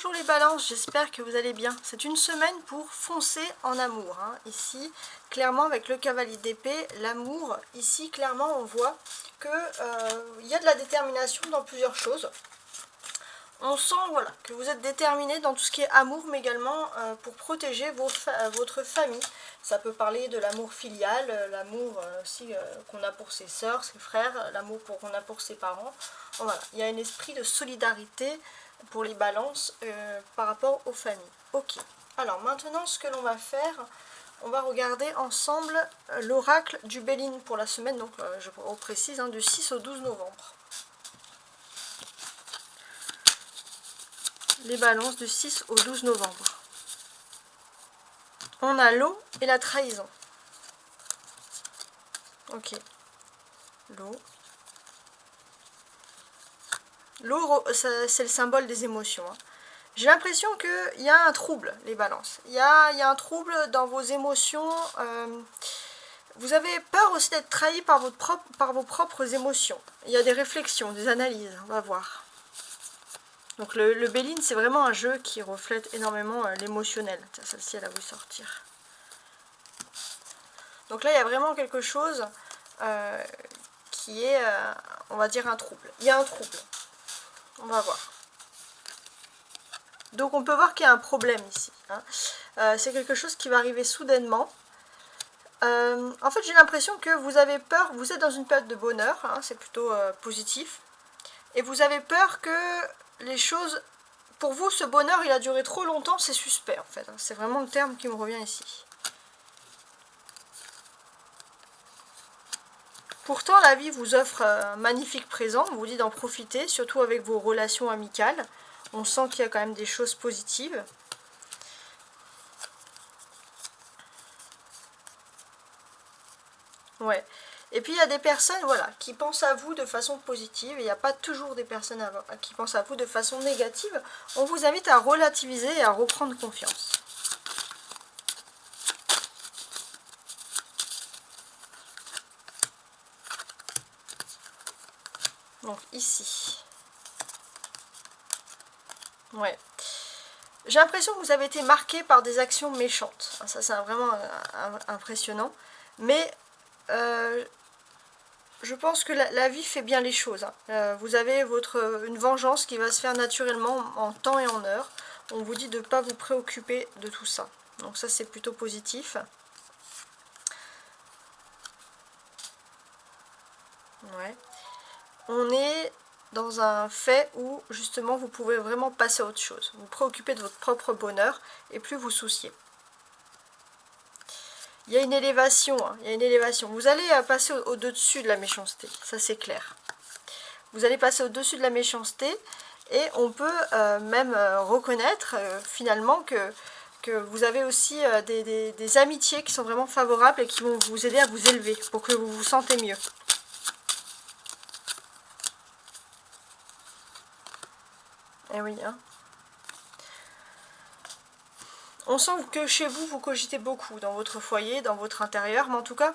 Bonjour les balances, j'espère que vous allez bien. C'est une semaine pour foncer en amour. Ici, clairement avec le cavalier d'épée, l'amour, ici clairement on voit qu'il y a de la détermination dans plusieurs choses. On sent voilà, que vous êtes déterminé dans tout ce qui est amour, mais également pour protéger votre famille. Ça peut parler de l'amour filial, l'amour aussi qu'on a pour ses sœurs, ses frères, l'amour qu'on a pour ses parents. Voilà, il y a un esprit de solidarité pour les balances par rapport aux familles. Ok, alors maintenant ce que l'on va faire, on va regarder ensemble l'oracle du Béline pour la semaine, donc je précise, du 6 au 12 novembre. Les balances du 6 au 12 novembre. On a l'eau et la trahison. Ok. L'eau. L'eau, c'est le symbole des émotions. J'ai l'impression qu'il y a un trouble, les balances. Il y a un trouble dans vos émotions. Vous avez peur aussi d'être trahi par vos propres émotions. Il y a des réflexions, des analyses, on va voir. Donc le Béline, c'est vraiment un jeu qui reflète énormément l'émotionnel. Celle-ci, elle a voulu sortir. Donc là, il y a vraiment quelque chose qui est, on va dire, un trouble. Il y a un trouble. On va voir. Donc on peut voir qu'il y a un problème ici. C'est quelque chose qui va arriver soudainement. En fait, j'ai l'impression que vous avez peur, vous êtes dans une période de bonheur, c'est plutôt positif. Et vous avez peur que les choses, pour vous, ce bonheur, il a duré trop longtemps, c'est suspect en fait. C'est vraiment le terme qui me revient ici. Pourtant, la vie vous offre un magnifique présent, on vous dit d'en profiter, surtout avec vos relations amicales. On sent qu'il y a quand même des choses positives. Ouais. Et puis il y a des personnes voilà, qui pensent à vous de façon positive, et il n'y a pas toujours des personnes qui pensent à vous de façon négative. On vous invite à relativiser et à reprendre confiance. Donc ici. Ouais. J'ai l'impression que vous avez été marqué par des actions méchantes. Ça c'est vraiment impressionnant. Mais je pense que la vie fait bien les choses. Vous avez une vengeance qui va se faire naturellement en temps et en heure. On vous dit de ne pas vous préoccuper de tout ça. Donc ça c'est plutôt positif. Ouais. On est dans un fait où justement vous pouvez vraiment passer à autre chose. Vous préoccupez de votre propre bonheur et plus vous soucier. Il y a une élévation, il y a une élévation. Vous allez passer au-dessus de la méchanceté, ça c'est clair. Vous allez passer au-dessus de la méchanceté et on peut même reconnaître finalement que vous avez aussi des amitiés qui sont vraiment favorables et qui vont vous aider à vous élever pour que vous vous sentez mieux. Eh oui, On sent que chez vous, vous cogitez beaucoup dans votre foyer, dans votre intérieur, mais en tout cas,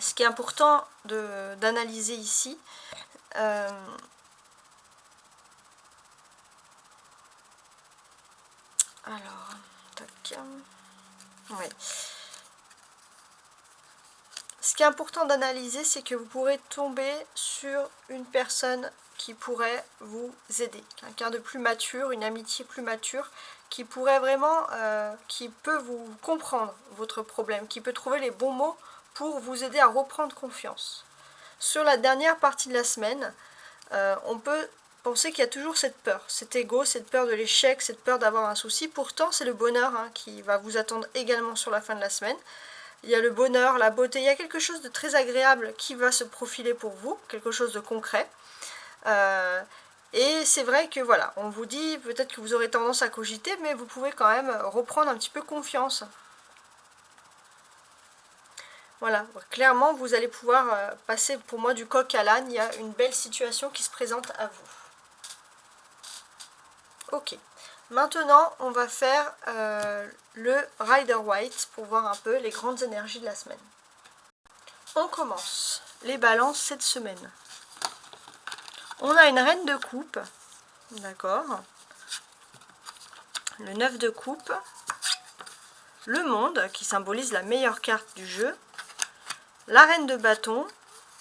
ce qui est important d'analyser ici, alors, tac, ouais. Ce qui est important d'analyser, c'est que vous pourrez tomber sur une personne qui pourrait vous aider, quelqu'un de plus mature, une amitié plus mature, qui pourrait vraiment, qui peut vous comprendre votre problème, qui peut trouver les bons mots pour vous aider à reprendre confiance. Sur la dernière partie de la semaine, on peut penser qu'il y a toujours cette peur, cet ego, cette peur de l'échec, cette peur d'avoir un souci. Pourtant, c'est le bonheur qui va vous attendre également sur la fin de la semaine. Il y a le bonheur, la beauté, il y a quelque chose de très agréable qui va se profiler pour vous, quelque chose de concret. Et c'est vrai que voilà, on vous dit peut-être que vous aurez tendance à cogiter, mais vous pouvez quand même reprendre un petit peu confiance. Voilà, clairement vous allez pouvoir passer pour moi du coq à l'âne, il y a une belle situation qui se présente à vous. Ok, maintenant on va faire le Rider Waite pour voir un peu les grandes énergies de la semaine. On commence les balances cette semaine. On a une reine de coupe, d'accord. le 9 de coupe, le monde qui symbolise la meilleure carte du jeu, la reine de bâton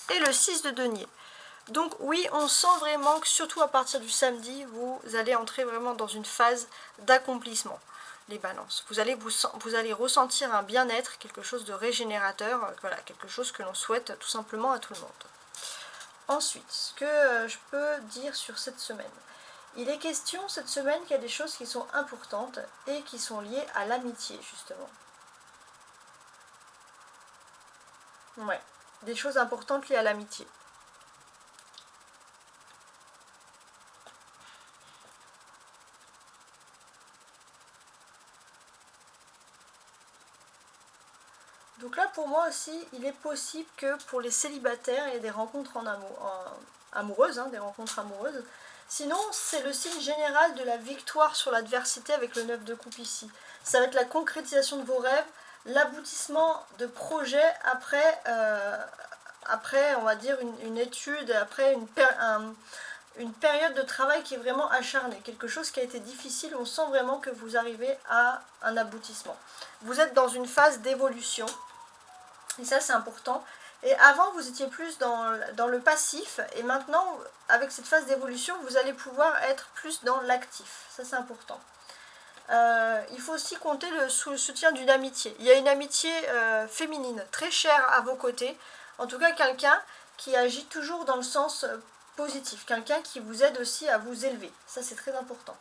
et le 6 de denier. Donc oui, on sent vraiment que surtout à partir du samedi, vous allez entrer vraiment dans une phase d'accomplissement, les balances. Vous allez ressentir un bien-être, quelque chose de régénérateur, voilà, quelque chose que l'on souhaite tout simplement à tout le monde. Ensuite, ce que je peux dire sur cette semaine. Il est question cette semaine qu'il y a des choses qui sont importantes et qui sont liées à l'amitié, justement. Ouais, des choses importantes liées à l'amitié. Donc là, pour moi aussi, il est possible que pour les célibataires, il y ait des rencontres amoureuses, des rencontres amoureuses. Sinon, c'est le signe général de la victoire sur l'adversité avec le 9 de coupe ici. Ça va être la concrétisation de vos rêves, l'aboutissement de projets après on va dire, une étude, après une période de travail qui est vraiment acharnée. Quelque chose qui a été difficile, on sent vraiment que vous arrivez à un aboutissement. Vous êtes dans une phase d'évolution. Et ça, c'est important. Et avant, vous étiez plus dans le passif. Et maintenant, avec cette phase d'évolution, vous allez pouvoir être plus dans l'actif. Ça, c'est important. Il faut aussi compter sous le soutien d'une amitié. Il y a une amitié féminine, très chère à vos côtés. En tout cas, quelqu'un qui agit toujours dans le sens positif. Quelqu'un qui vous aide aussi à vous élever. Ça, c'est très important.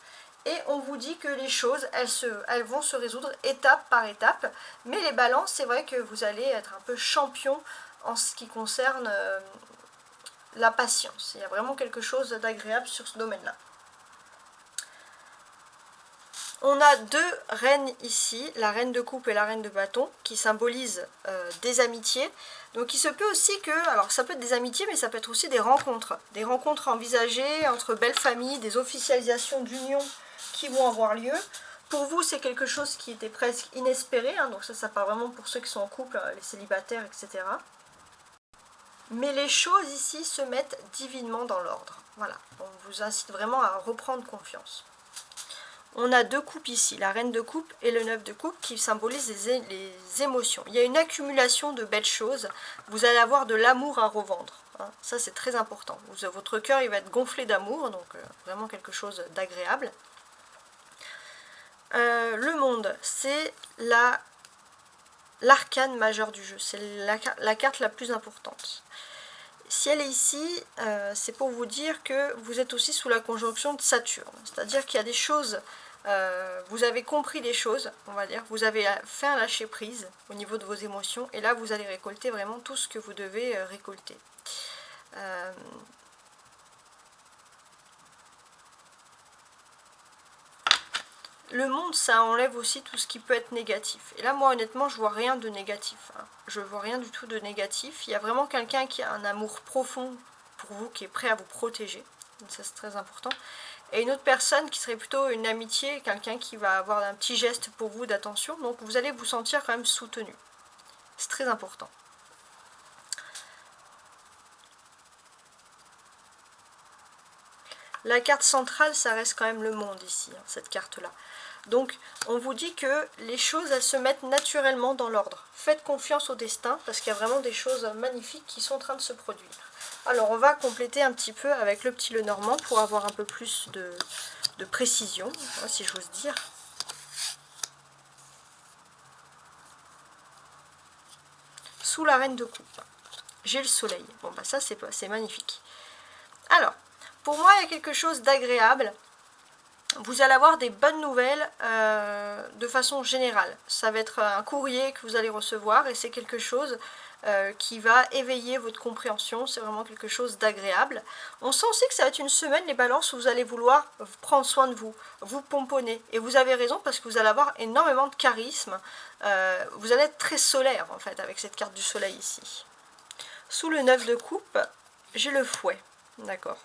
Et on vous dit que les choses, elles vont se résoudre étape par étape. Mais les balances, c'est vrai que vous allez être un peu champion en ce qui concerne la patience. Il y a vraiment quelque chose d'agréable sur ce domaine-là. On a deux reines ici, la reine de coupe et la reine de bâton, qui symbolisent des amitiés. Donc il se peut aussi que, alors ça peut être des amitiés, mais ça peut être aussi des rencontres envisagées entre belles familles, des officialisations d'union qui vont avoir lieu. Pour vous, c'est quelque chose qui était presque inespéré, donc ça part vraiment pour ceux qui sont en couple, les célibataires, etc. Mais les choses ici se mettent divinement dans l'ordre. Voilà, on vous incite vraiment à reprendre confiance. On a deux coupes ici, la reine de coupe et le 9 de coupe qui symbolisent les émotions. Il y a une accumulation de belles choses, vous allez avoir de l'amour à revendre. Ça, c'est très important. Votre cœur, il va être gonflé d'amour, donc vraiment quelque chose d'agréable. Le monde, c'est l'arcane majeur du jeu, c'est la carte la plus importante. Si elle est ici, c'est pour vous dire que vous êtes aussi sous la conjonction de Saturne, c'est-à-dire qu'il y a des choses, vous avez compris des choses, on va dire, vous avez fait un lâcher prise au niveau de vos émotions, et là vous allez récolter vraiment tout ce que vous devez récolter. Le monde, ça enlève aussi tout ce qui peut être négatif. Et là, moi, honnêtement, je vois rien de négatif. Je vois rien du tout de négatif. Il y a vraiment quelqu'un qui a un amour profond pour vous, qui est prêt à vous protéger. Donc ça, c'est très important. Et une autre personne qui serait plutôt une amitié, quelqu'un qui va avoir un petit geste pour vous d'attention. Donc, vous allez vous sentir quand même soutenu. C'est très important. La carte centrale, ça reste quand même le monde ici, cette carte-là. Donc, on vous dit que les choses, elles se mettent naturellement dans l'ordre. Faites confiance au destin, parce qu'il y a vraiment des choses magnifiques qui sont en train de se produire. Alors, on va compléter un petit peu avec le petit Lenormand pour avoir un peu plus de précision, si j'ose dire. Sous la reine de coupe, j'ai le soleil. Bon, bah ça, c'est magnifique. Alors, pour moi, il y a quelque chose d'agréable. Vous allez avoir des bonnes nouvelles de façon générale. Ça va être un courrier que vous allez recevoir et c'est quelque chose qui va éveiller votre compréhension. C'est vraiment quelque chose d'agréable. On sent aussi que ça va être une semaine, les balances, où vous allez vouloir prendre soin de vous, vous pomponner. Et vous avez raison parce que vous allez avoir énormément de charisme. Vous allez être très solaire en fait avec cette carte du soleil ici. Sous le 9 de coupe, j'ai le fouet. D'accord.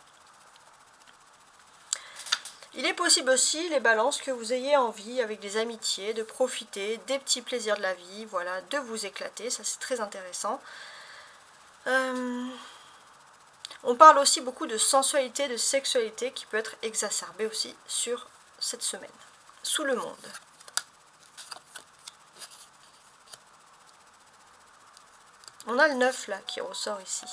Il est possible aussi, les balances, que vous ayez envie, avec des amitiés, de profiter des petits plaisirs de la vie, voilà, de vous éclater, ça c'est très intéressant. On parle aussi beaucoup de sensualité, de sexualité, qui peut être exacerbée aussi sur cette semaine. sous le monde. On a le 9 là qui ressort ici.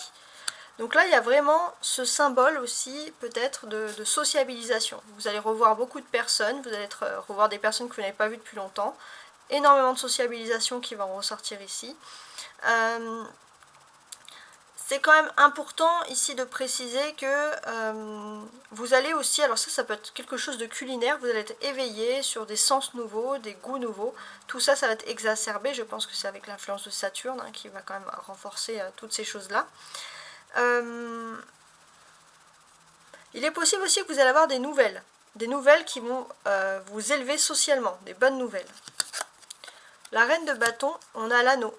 Donc là, il y a vraiment ce symbole aussi peut-être de sociabilisation. Vous allez revoir beaucoup de personnes, vous allez revoir des personnes que vous n'avez pas vues depuis longtemps. Énormément de sociabilisation qui vont ressortir ici. C'est quand même important ici de préciser que vous allez aussi, alors ça peut être quelque chose de culinaire, vous allez être éveillé sur des sens nouveaux, des goûts nouveaux. Tout ça, ça va être exacerbé, je pense que c'est avec l'influence de Saturne qui va quand même renforcer toutes ces choses-là. Il est possible aussi que vous allez avoir des nouvelles qui vont vous élever socialement, des bonnes nouvelles. La reine de bâton, on a l'anneau.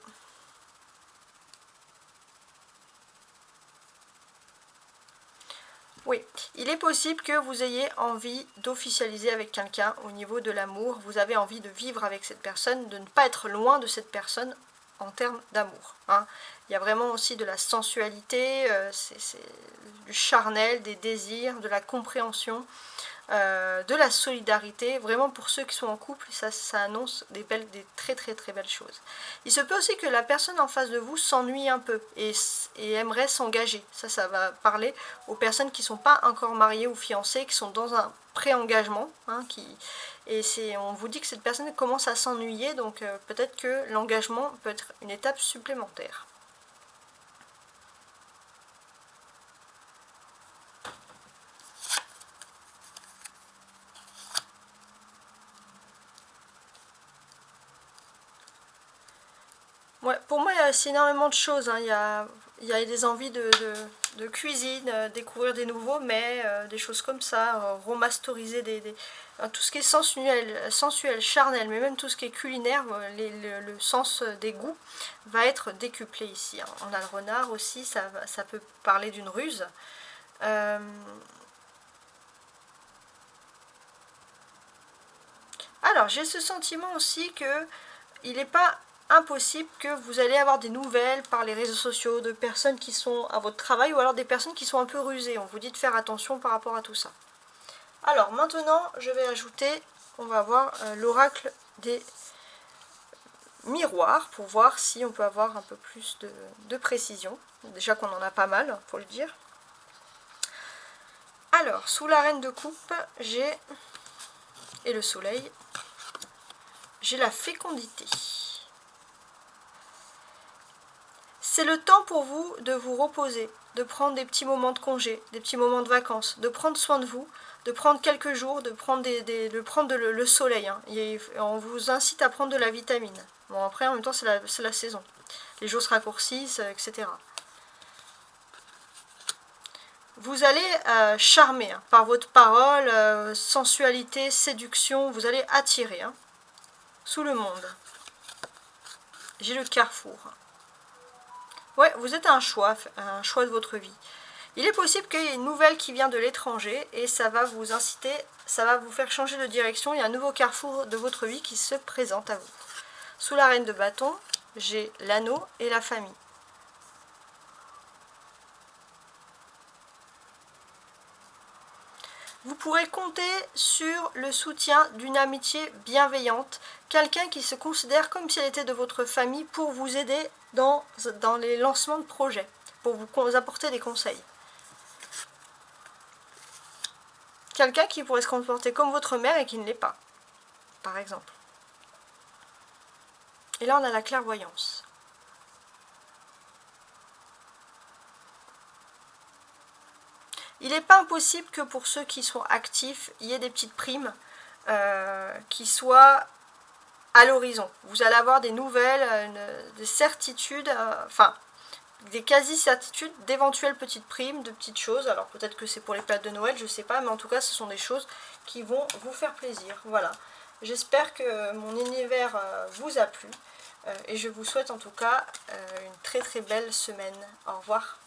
Oui, il est possible que vous ayez envie d'officialiser avec quelqu'un au niveau de l'amour. Vous avez envie de vivre avec cette personne, de ne pas être loin de cette personne en termes d'amour. Hein. Il y a vraiment aussi de la sensualité, c'est du charnel, des désirs, de la compréhension, de la solidarité. Vraiment pour ceux qui sont en couple, ça annonce des très belles choses. Il se peut aussi que la personne en face de vous s'ennuie un peu et aimerait s'engager. Ça va parler aux personnes qui ne sont pas encore mariées ou fiancées, qui sont dans un pré-engagement. Hein, on vous dit que cette personne commence à s'ennuyer, donc peut-être que l'engagement peut être une étape supplémentaire. Ouais, pour moi, c'est énormément de choses. Hein. Il y a des envies de cuisine, découvrir des nouveaux mets, des choses comme ça, remasteriser tout ce qui est sensuel, charnel, mais même tout ce qui est culinaire, le sens des goûts va être décuplé ici. Hein. On a le renard aussi, ça peut parler d'une ruse. Alors, j'ai ce sentiment aussi que il n'est pas impossible que vous allez avoir des nouvelles par les réseaux sociaux de personnes qui sont à votre travail ou alors des personnes qui sont un peu rusées. On vous dit de faire attention par rapport à tout ça. Alors maintenant, je vais ajouter, on va voir l'oracle des miroirs pour voir si on peut avoir un peu plus de précision. Déjà qu'on en a pas mal, pour le dire. Alors, sous la reine de coupe, j'ai, et le soleil, j'ai la fécondité. C'est le temps pour vous de vous reposer, de prendre des petits moments de congé, des petits moments de vacances, de prendre soin de vous, de prendre quelques jours, de prendre le soleil. Hein. On vous incite à prendre de la vitamine. Bon, après, en même temps, c'est la saison. Les jours se raccourcissent, etc. Vous allez charmer hein, par votre parole, sensualité, séduction, vous allez attirer hein, sous le monde. J'ai le carrefour. Ouais, vous êtes un choix de votre vie. Il est possible qu'il y ait une nouvelle qui vient de l'étranger et ça va vous inciter, ça va vous faire changer de direction. Il y a un nouveau carrefour de votre vie qui se présente à vous. Sous la reine de bâton, j'ai l'anneau et la famille. Vous pourrez compter sur le soutien d'une amitié bienveillante, quelqu'un qui se considère comme si elle était de votre famille pour vous aider dans les lancements de projets, pour vous apporter des conseils. Quelqu'un qui pourrait se comporter comme votre mère et qui ne l'est pas, par exemple. Et là, on a la clairvoyance. Il n'est pas impossible que pour ceux qui sont actifs, il y ait des petites primes qui soient à l'horizon. Vous allez avoir des nouvelles, des certitudes, enfin des quasi-certitudes d'éventuelles petites primes, de petites choses. Alors peut-être que c'est pour les périodes de Noël, je ne sais pas, mais en tout cas ce sont des choses qui vont vous faire plaisir. Voilà. J'espère que mon univers vous a plu et je vous souhaite en tout cas une très belle semaine. Au revoir.